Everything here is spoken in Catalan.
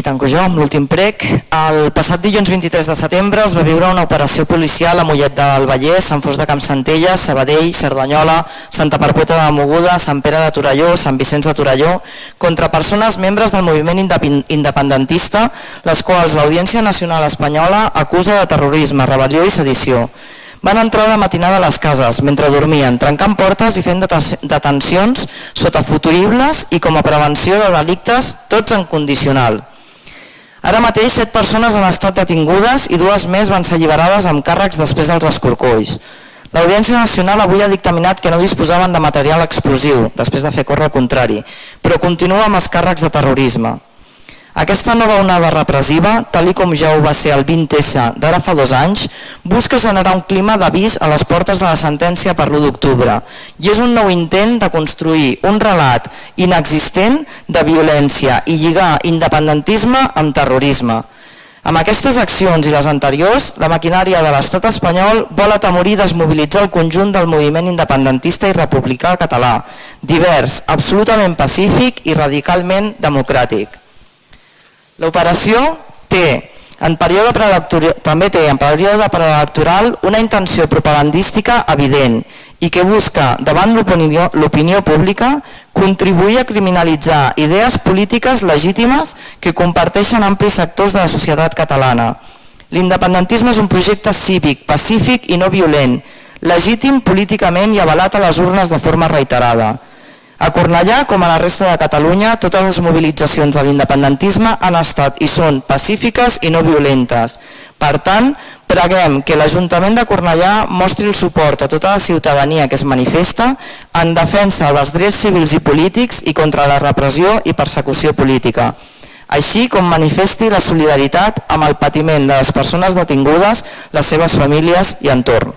i tanco jo amb l'últim prec. El passat dilluns 23 de setembre es va viure una operació policial a Mollet del Vallès, Sant Fost de Campsentelles, Sabadell, Cerdanyola, Santa Perpètua de Mogoda, Sant Pere de Torelló, Sant Vicenç de Torelló, contra persones membres del moviment independentista, les quals l'Audiència Nacional Espanyola acusa de terrorisme, rebel·lió i sedició. Van entrar de matinada a les cases mentre dormien, trencant portes i fent detencions sota futuribles i com a prevenció de delictes, tots en condicional. Ara mateix 7 persones han estat detingudes i 2 més van ser alliberades amb càrrecs després dels escorcolls. L'Audiència Nacional avui ha dictaminat que no disposaven de material explosiu, després de fer córrer el contrari, però continua amb els càrrecs de terrorisme. Aquesta nova onada repressiva, tal com ja ho va ser el 20S d'ara fa 2 anys, busca generar un clima d'avís a les portes de la sentència per l'1 d'octubre i és un nou intent de construir un relat inexistent de violència i lligar independentisme amb terrorisme. Amb aquestes accions i les anteriors, la maquinària de l'estat espanyol vol atemorir i desmobilitzar el conjunt del moviment independentista i republicà català, divers, absolutament pacífic i radicalment democràtic. L'operació també té en període preelectoral una intenció propagandística evident i que busca, davant l'opinió pública, contribuir a criminalitzar idees polítiques legítimes que comparteixen amplis sectors de la societat catalana. L'independentisme és un projecte cívic, pacífic i no violent, legítim políticament i avalat a les urnes de forma reiterada. A Cornellà, com a la resta de Catalunya, totes les mobilitzacions de l'independentisme han estat i són pacífiques i no violentes. Per tant, preguem que l'Ajuntament de Cornellà mostri el suport a tota la ciutadania que es manifesta en defensa dels drets civils i polítics i contra la repressió i persecució política, així com manifesti la solidaritat amb el patiment de les persones detingudes, les seves famílies i entorn.